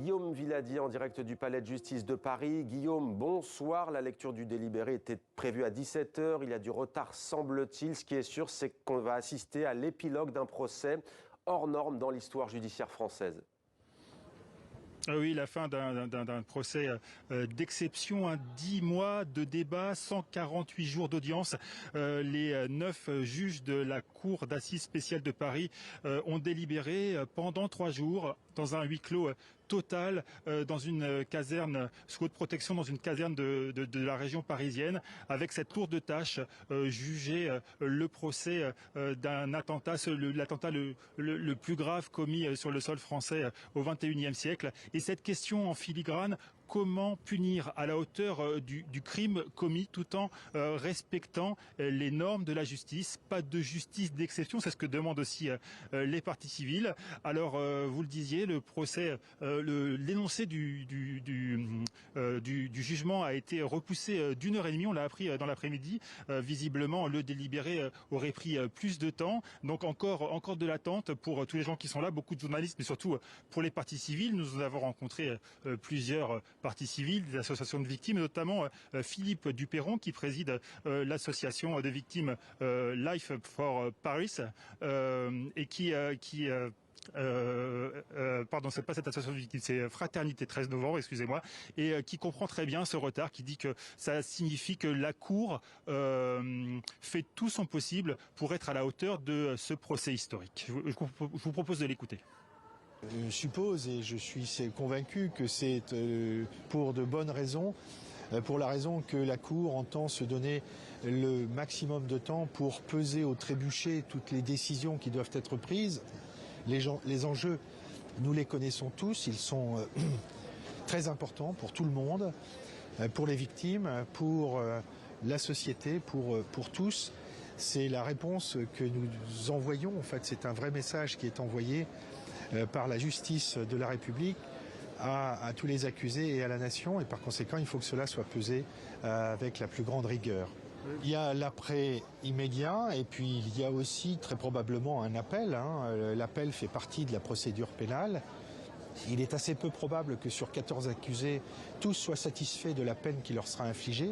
Guillaume Villadier en direct du Palais de Justice de Paris. Guillaume, bonsoir. La lecture du délibéré était prévue à 17 h. Il y a du retard, semble-t-il. Ce qui est sûr, c'est qu'on va assister à l'épilogue d'un procès hors norme dans l'histoire judiciaire française. Oui, la fin d'un procès d'exception, 10 mois de débat, 148 jours d'audience. Les 9 juges de la Cour d'assises spéciale de Paris ont délibéré pendant 3 jours dans un huis clos total dans une caserne sous haute protection, dans une caserne de la région parisienne, avec cette lourde tâche, juger le procès d'un attentat, l'attentat le plus grave commis sur le sol français au XXIe siècle. Et cette question en filigrane: comment punir à la hauteur du crime commis tout en respectant les normes de la justice? Pas de justice d'exception, c'est ce que demandent aussi les parties civiles. Alors, vous le disiez, le procès, l'énoncé du jugement a été repoussé d'1 heure et demie. On l'a appris dans l'après-midi. Visiblement, le délibéré aurait pris plus de temps. Donc encore de l'attente pour tous les gens qui sont là, beaucoup de journalistes, mais surtout pour les parties civiles. Nous avons rencontré plusieurs parties civiles, des associations de victimes, notamment Philippe Duperron qui préside l'association de victimes Life for Paris et pardon, c'est pas cette association de victimes, c'est Fraternité 13 novembre, excusez-moi, et qui comprend très bien ce retard, qui dit que ça signifie que la Cour fait tout son possible pour être à la hauteur de ce procès historique. Je vous propose de l'écouter. Je suppose et je suis convaincu que c'est pour de bonnes raisons, pour la raison que la Cour entend se donner le maximum de temps pour peser au trébuchet toutes les décisions qui doivent être prises. Les enjeux, nous les connaissons tous, ils sont très importants pour tout le monde, pour les victimes, pour la société, pour tous. C'est la réponse que nous envoyons, en fait, c'est un vrai message qui est envoyé par la justice de la République à tous les accusés et à la nation, et par conséquent il faut que cela soit pesé avec la plus grande rigueur. Il y a l'après immédiat et puis il y a aussi très probablement un appel. L'appel fait partie de la procédure pénale. Il est assez peu probable que sur 14 accusés, tous soient satisfaits de la peine qui leur sera infligée.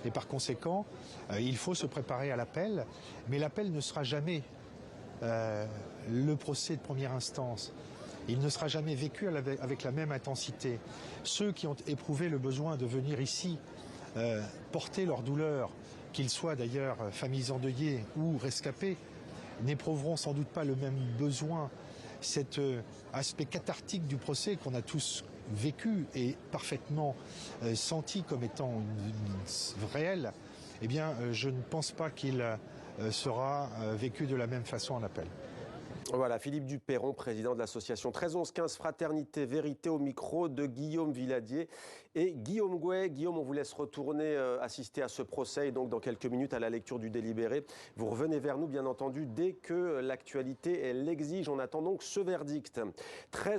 Et par conséquent, il faut se préparer à l'appel. Mais l'appel ne sera jamais le procès de première instance. Il ne sera jamais vécu avec la même intensité. Ceux qui ont éprouvé le besoin de venir ici porter leur douleur, qu'ils soient d'ailleurs familles endeuillées ou rescapés, n'éprouveront sans doute pas le même besoin. Cet aspect cathartique du procès qu'on a tous vécu et parfaitement senti comme étant réel, eh bien, je ne pense pas qu'il sera vécu de la même façon en appel. Voilà, Philippe Duperron, président de l'association 13-11-15 Fraternité Vérité, au micro de Guillaume Villadier et Guillaume Gouet. Guillaume, on vous laisse retourner assister à ce procès et donc dans quelques minutes à la lecture du délibéré. Vous revenez vers nous, bien entendu, dès que l'actualité l'exige. On attend donc ce verdict.